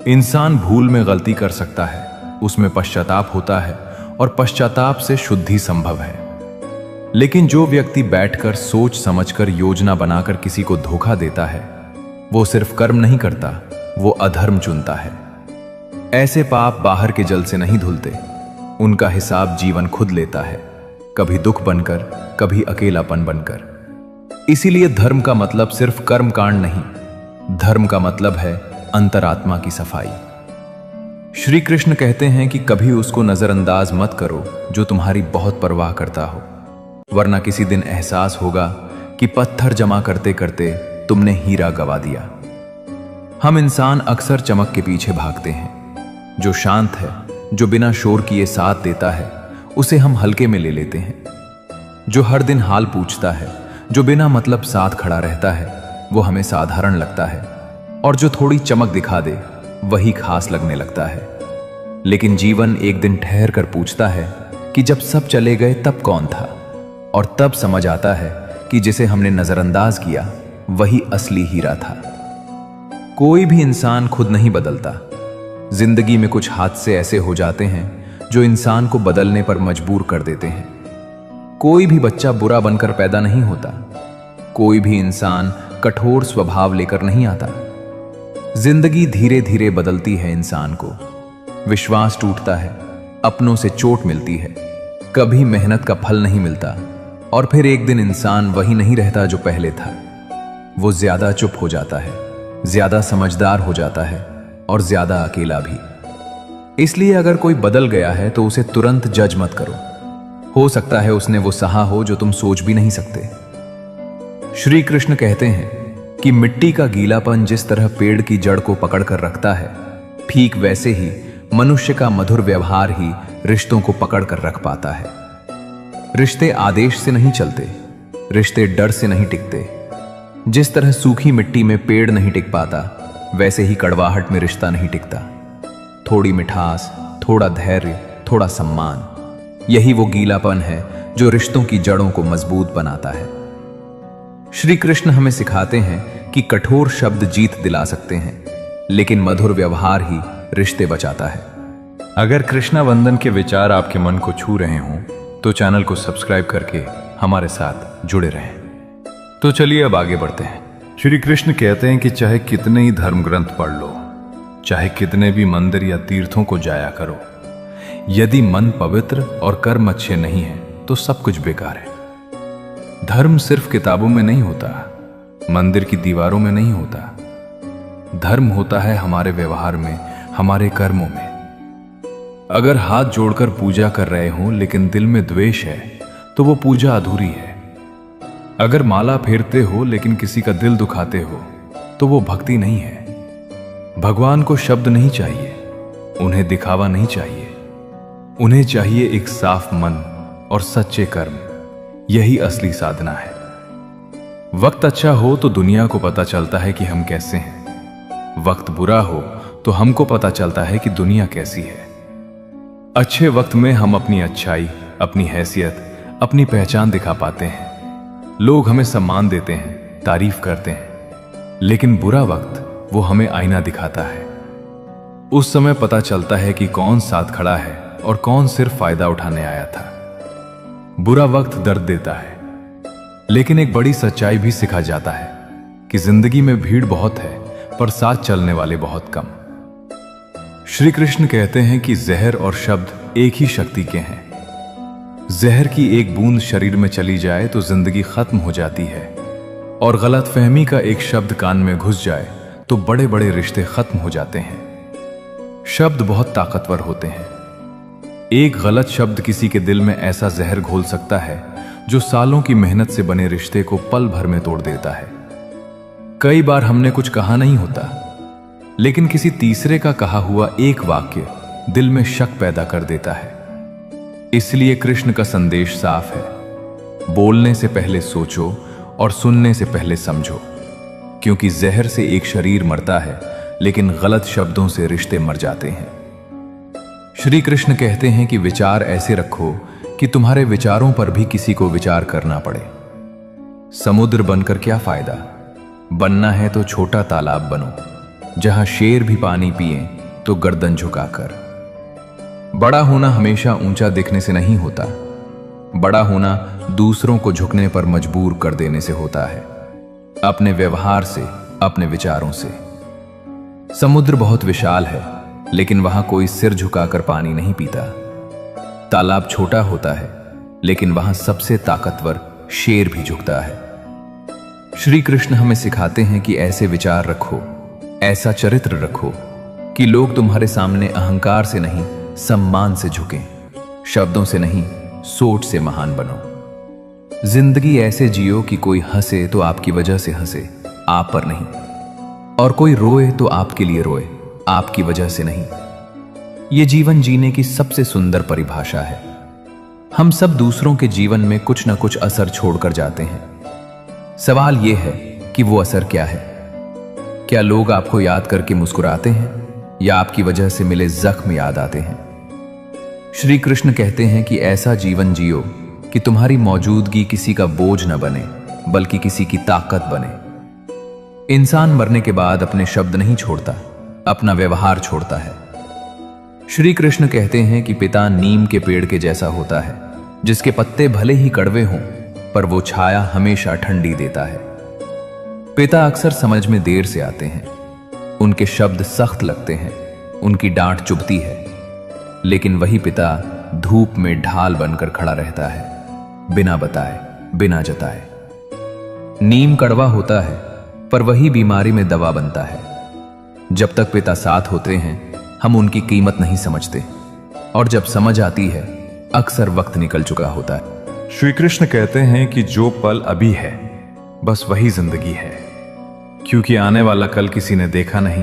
इंसान भूल में गलती कर सकता है, उसमें पश्चाताप होता है और पश्चाताप से शुद्धि संभव है। लेकिन जो व्यक्ति बैठकर सोच समझकर योजना बनाकर किसी को धोखा देता है, वो सिर्फ कर्म नहीं करता, वो अधर्म चुनता है। ऐसे पाप बाहर के जल से नहीं धुलते, उनका हिसाब जीवन खुद लेता है, कभी दुख बनकर, कभी अकेलापन बनकर। इसीलिए धर्म का मतलब सिर्फ कर्म कांड नहीं, धर्म का मतलब है अंतरात्मा की सफाई। श्री कृष्ण कहते हैं कि कभी उसको नजरअंदाज मत करो जो तुम्हारी बहुत परवाह करता हो, वरना किसी दिन एहसास होगा कि पत्थर जमा करते करते तुमने हीरा गवा दिया। हम इंसान अक्सर चमक के पीछे भागते हैं। जो शांत है, जो बिना शोर किए साथ देता है, उसे हम हल्के में ले लेते हैं। जो हर दिन हाल पूछता है, जो बिना मतलब साथ खड़ा रहता है, वो हमें साधारण लगता है। और जो थोड़ी चमक दिखा दे, वही खास लगने लगता है। लेकिन जीवन एक दिन ठहर कर पूछता है कि जब सब चले गए तब कौन था, और तब समझ आता है कि जिसे हमने नजरअंदाज किया वही असली हीरा था। कोई भी इंसान खुद नहीं बदलता। जिंदगी में कुछ हादसे ऐसे हो जाते हैं जो इंसान को बदलने पर मजबूर कर देते हैं। कोई भी बच्चा बुरा बनकर पैदा नहीं होता, कोई भी इंसान कठोर स्वभाव लेकर नहीं आता। जिंदगी धीरे धीरे बदलती है इंसान को। विश्वास टूटता है, अपनों से चोट मिलती है, कभी मेहनत का फल नहीं मिलता, और फिर एक दिन इंसान वही नहीं रहता जो पहले था। वो ज्यादा चुप हो जाता है, ज्यादा समझदार हो जाता है, और ज्यादा अकेला भी। इसलिए अगर कोई बदल गया है तो उसे तुरंत जज मत करो। हो सकता है उसने वो सहा हो जो तुम सोच भी नहीं सकते। श्री कृष्ण कहते हैं कि मिट्टी का गीलापन जिस तरह पेड़ की जड़ को पकड़ कर रखता है, ठीक वैसे ही मनुष्य का मधुर व्यवहार ही रिश्तों को पकड़ कर रख पाता है। रिश्ते आदेश से नहीं चलते, रिश्ते डर से नहीं टिकते। जिस तरह सूखी मिट्टी में पेड़ नहीं टिक पाता, वैसे ही कड़वाहट में रिश्ता नहीं टिकता। थोड़ी मिठास, थोड़ा धैर्य, थोड़ा सम्मान, यही वो गीलापन है जो रिश्तों की जड़ों को मजबूत बनाता है। श्री कृष्ण हमें सिखाते हैं कि कठोर शब्द जीत दिला सकते हैं, लेकिन मधुर व्यवहार ही रिश्ते बचाता है। अगर कृष्णा वंदन के विचार आपके मन को छू रहे हों तो चैनल को सब्सक्राइब करके हमारे साथ जुड़े रहें। तो चलिए अब आगे बढ़ते हैं। श्री कृष्ण कहते हैं कि चाहे कितने ही धर्म ग्रंथ पढ़ लो, चाहे कितने भी मंदिर या तीर्थों को जाया करो, यदि मन पवित्र और कर्म अच्छे नहीं है तो सब कुछ बेकार है। धर्म सिर्फ किताबों में नहीं होता, मंदिर की दीवारों में नहीं होता। धर्म होता है हमारे व्यवहार में, हमारे कर्मों में। अगर हाथ जोड़कर पूजा कर रहे हो लेकिन दिल में द्वेष है तो वो पूजा अधूरी है। अगर माला फेरते हो लेकिन किसी का दिल दुखाते हो तो वो भक्ति नहीं है। भगवान को शब्द नहीं चाहिए, उन्हें दिखावा नहीं चाहिए, उन्हें चाहिए एक साफ मन और सच्चे कर्म। यही असली साधना है। वक्त अच्छा हो तो दुनिया को पता चलता है कि हम कैसे हैं। वक्त बुरा हो तो हमको पता चलता है कि दुनिया कैसी है। अच्छे वक्त में हम अपनी अच्छाई, अपनी हैसियत, अपनी पहचान दिखा पाते हैं। लोग हमें सम्मान देते हैं, तारीफ करते हैं। लेकिन बुरा वक्त वो हमें आईना दिखाता है। उस समय पता चलता है कि कौन साथ खड़ा है और कौन सिर्फ फायदा उठाने आया था। बुरा वक्त दर्द देता है, लेकिन एक बड़ी सच्चाई भी सिखा जाता है कि जिंदगी में भीड़ बहुत है पर साथ चलने वाले बहुत कम। श्री कृष्ण कहते हैं कि जहर और शब्द एक ही शक्ति के हैं। जहर की एक बूंद शरीर में चली जाए तो जिंदगी खत्म हो जाती है, और गलतफहमी का एक शब्द कान में घुस जाए तो बड़े बड़े रिश्ते खत्म हो जाते हैं। शब्द बहुत ताकतवर होते हैं। एक गलत शब्द किसी के दिल में ऐसा जहर घोल सकता है जो सालों की मेहनत से बने रिश्ते को पल भर में तोड़ देता है। कई बार हमने कुछ कहा नहीं होता, लेकिन किसी तीसरे का कहा हुआ एक वाक्य दिल में शक पैदा कर देता है। इसलिए कृष्ण का संदेश साफ है, बोलने से पहले सोचो और सुनने से पहले समझो, क्योंकि जहर से एक शरीर मरता है लेकिन गलत शब्दों से रिश्ते मर जाते हैं। श्री कृष्ण कहते हैं कि विचार ऐसे रखो कि तुम्हारे विचारों पर भी किसी को विचार करना पड़े। समुद्र बनकर क्या फायदा, बनना है तो छोटा तालाब बनो। जहां शेर भी पानी पिए तो गर्दन झुकाकर। बड़ा होना हमेशा ऊंचा दिखने से नहीं होता, बड़ा होना दूसरों को झुकने पर मजबूर कर देने से होता है, अपने व्यवहार से, अपने विचारों से। समुद्र बहुत विशाल है, लेकिन वहां कोई सिर झुकाकर पानी नहीं पीता। तालाब छोटा होता है, लेकिन वहां सबसे ताकतवर शेर भी झुकता है। श्री कृष्ण हमें सिखाते हैं कि ऐसे विचार रखो, ऐसा चरित्र रखो कि लोग तुम्हारे सामने अहंकार से नहीं, सम्मान से झुकें, शब्दों से नहीं, सोच से महान बनो। जिंदगी ऐसे जियो कि कोई हंसे तो आपकी वजह से हंसे, आप पर नहीं, और कोई रोए तो आपके लिए रोए, आपकी वजह से नहीं। यह जीवन जीने की सबसे सुंदर परिभाषा है। हम सब दूसरों के जीवन में कुछ न कुछ असर छोड़कर जाते हैं। सवाल यह है कि वो असर क्या है? क्या लोग आपको याद करके मुस्कुराते हैं, या आपकी वजह से मिले जख्म याद आते हैं? श्री कृष्ण कहते हैं कि ऐसा जीवन जियो कि तुम्हारी मौजूदगी किसी का बोझ न बने, बल्कि किसी की ताकत बने। इंसान मरने के बाद अपने शब्द नहीं छोड़ता, अपना व्यवहार छोड़ता है। श्री कृष्ण कहते हैं कि पिता नीम के पेड़ के जैसा होता है, जिसके पत्ते भले ही कड़वे हों, पर वो छाया हमेशा ठंडी देता है। पिता अक्सर समझ में देर से आते हैं, उनके शब्द सख्त लगते हैं, उनकी डांट चुभती है, लेकिन वही पिता धूप में ढाल बनकर खड़ा रहता है, बिना बताए, बिना जताए। नीम कड़वा होता है, पर वही बीमारी में दवा बनता है। जब तक पिता साथ होते हैं, हम उनकी कीमत नहीं समझते, और जब समझ आती है, अक्सर वक्त निकल चुका होता है। श्री कृष्ण कहते हैं कि जो पल अभी है, बस वही जिंदगी है, क्योंकि आने वाला कल किसी ने देखा नहीं,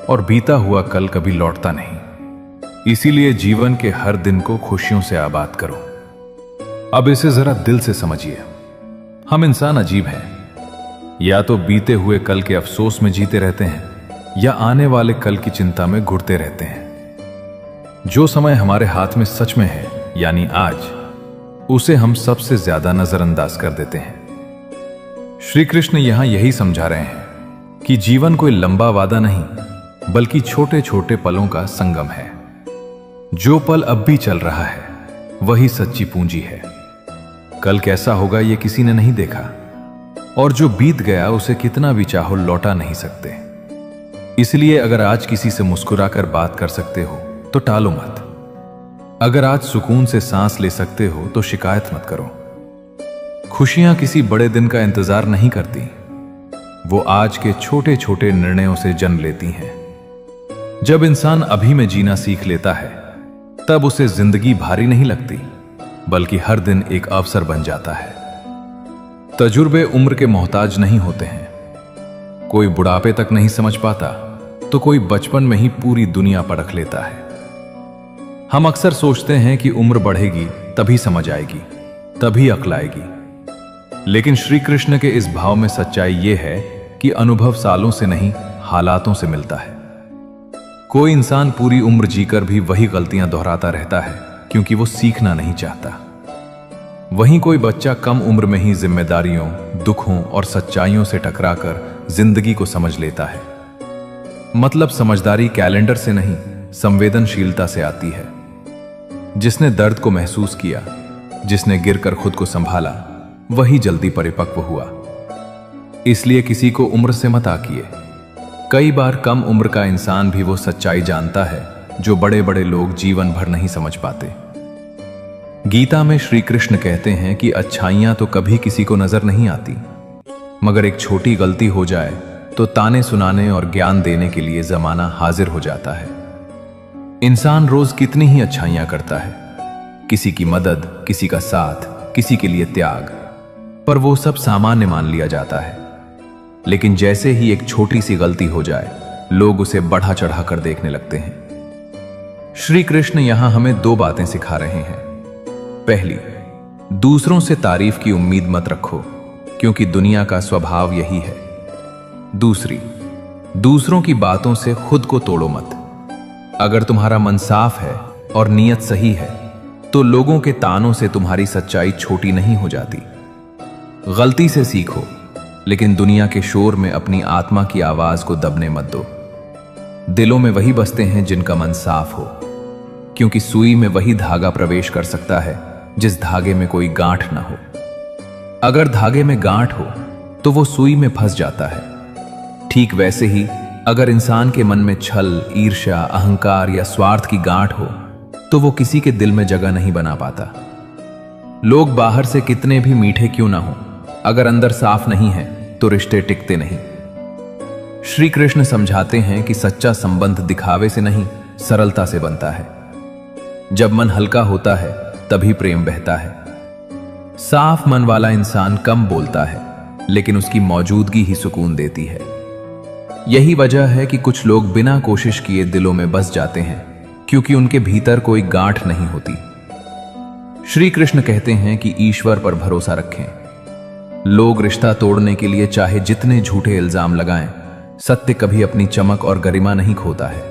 और बीता हुआ कल कभी लौटता नहीं। इसीलिए जीवन के हर दिन को खुशियों से आबाद करो। अब इसे जरा दिल से समझिए। हम इंसान अजीब हैं, या तो बीते हुए कल के अफसोस में जीते रहते हैं, या आने वाले कल की चिंता में घुटते रहते हैं। जो समय हमारे हाथ में सच में है, यानी आज, उसे हम सबसे ज्यादा नजरअंदाज कर देते हैं। श्री कृष्ण यहां यही समझा रहे हैं कि जीवन कोई लंबा वादा नहीं, बल्कि छोटे छोटे पलों का संगम है। जो पल अब भी चल रहा है, वही सच्ची पूंजी है। कल कैसा होगा ये किसी ने नहीं देखा, और जो बीत गया उसे कितना भी चाहो लौटा नहीं सकते। इसलिए अगर आज किसी से मुस्कुराकर बात कर सकते हो तो टालो मत। अगर आज सुकून से सांस ले सकते हो तो शिकायत मत करो। खुशियां किसी बड़े दिन का इंतजार नहीं करती, वो आज के छोटे छोटे निर्णयों से जन्म लेती हैं। जब इंसान अभी में जीना सीख लेता है, तब उसे जिंदगी भारी नहीं लगती, बल्कि हर दिन एक अवसर बन जाता है। तजुर्बे उम्र के मोहताज नहीं होते हैं। कोई बुढ़ापे तक नहीं समझ पाता, तो कोई बचपन में ही पूरी दुनिया परख लेता है। हम अक्सर सोचते हैं कि उम्र बढ़ेगी तभी समझ आएगी, तभी अक्ल आएगी। लेकिन श्री कृष्ण के इस भाव में सच्चाई यह है कि अनुभव सालों से नहीं, हालातों से मिलता है। कोई इंसान पूरी उम्र जीकर भी वही गलतियां दोहराता रहता है, क्योंकि वो सीखना नहीं चाहता। वहीं कोई बच्चा कम उम्र में ही जिम्मेदारियों, दुखों और सच्चाइयों से टकराकर जिंदगी को समझ लेता है। मतलब समझदारी कैलेंडर से नहीं, संवेदनशीलता से आती है। जिसने दर्द को महसूस किया, जिसने गिरकर खुद को संभाला, वही जल्दी परिपक्व हुआ। इसलिए किसी को उम्र से मत आकिए। कई बार कम उम्र का इंसान भी वो सच्चाई जानता है जो बड़े बड़े लोग जीवन भर नहीं समझ पाते। गीता में श्री कृष्ण कहते हैं कि अच्छाइयां तो कभी किसी को नजर नहीं आती, मगर एक छोटी गलती हो जाए तो ताने सुनाने और ज्ञान देने के लिए जमाना हाजिर हो जाता है। इंसान रोज कितनी ही अच्छाइयां करता है, किसी की मदद, किसी का साथ, किसी के लिए त्याग, पर वो सब सामान्य मान लिया जाता है। लेकिन जैसे ही एक छोटी सी गलती हो जाए, लोग उसे बढ़ा चढ़ा कर देखने लगते हैं। श्री कृष्ण यहां हमें दो बातें सिखा रहे हैं। पहली, दूसरों से तारीफ की उम्मीद मत रखो, क्योंकि दुनिया का स्वभाव यही है। दूसरी, दूसरों की बातों से खुद को तोड़ो मत। अगर तुम्हारा मन साफ है और नीयत सही है, तो लोगों के तानों से तुम्हारी सच्चाई छोटी नहीं हो जाती। गलती से सीखो, लेकिन दुनिया के शोर में अपनी आत्मा की आवाज को दबने मत दो। दिलों में वही बसते हैं जिनका मन साफ हो, क्योंकि सुई में वही धागा प्रवेश कर सकता है जिस धागे में कोई गांठ ना हो। अगर धागे में गांठ हो तो वो सुई में फंस जाता है। ठीक वैसे ही अगर इंसान के मन में छल, ईर्ष्या, अहंकार या स्वार्थ की गांठ हो तो वो किसी के दिल में जगह नहीं बना पाता। लोग बाहर से कितने भी मीठे क्यों ना हो, अगर अंदर साफ नहीं है तो रिश्ते टिकते नहीं। श्री कृष्ण समझाते हैं कि सच्चा संबंध दिखावे से नहीं, सरलता से बनता है। जब मन हल्का होता है तभी प्रेम बहता है। साफ मन वाला इंसान कम बोलता है, लेकिन उसकी मौजूदगी ही सुकून देती है। यही वजह है कि कुछ लोग बिना कोशिश किए दिलों में बस जाते हैं, क्योंकि उनके भीतर कोई गांठ नहीं होती। श्री कृष्ण कहते हैं कि ईश्वर पर भरोसा रखें। लोग रिश्ता तोड़ने के लिए चाहे जितने झूठे इल्जाम लगाएं, सत्य कभी अपनी चमक और गरिमा नहीं खोता है।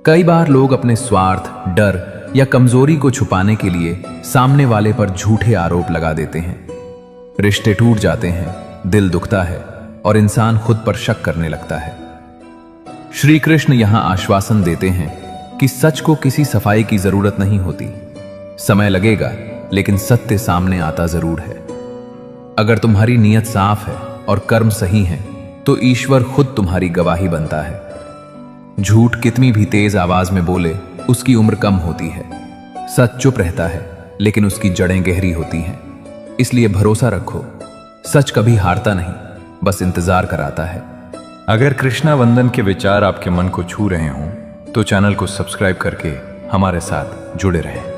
कई बार लोग अपने स्वार्थ, डर या कमजोरी को छुपाने के लिए सामने वाले पर झूठे आरोप लगा देते हैं। रिश्ते टूट जाते हैं, दिल दुखता है और इंसान खुद पर शक करने लगता है। श्री कृष्ण यहां आश्वासन देते हैं कि सच को किसी सफाई की जरूरत नहीं होती। समय लगेगा, लेकिन सत्य सामने आता जरूर है। अगर तुम्हारी नीयत साफ है और कर्म सही है तो ईश्वर खुद तुम्हारी गवाही बनता है। झूठ कितनी भी तेज आवाज में बोले, उसकी उम्र कम होती है। सच चुप रहता है, लेकिन उसकी जड़ें गहरी होती हैं। इसलिए भरोसा रखो, सच कभी हारता नहीं, बस इंतजार कराता है। अगर कृष्णा वंदन के विचार आपके मन को छू रहे हों तो चैनल को सब्सक्राइब करके हमारे साथ जुड़े रहें।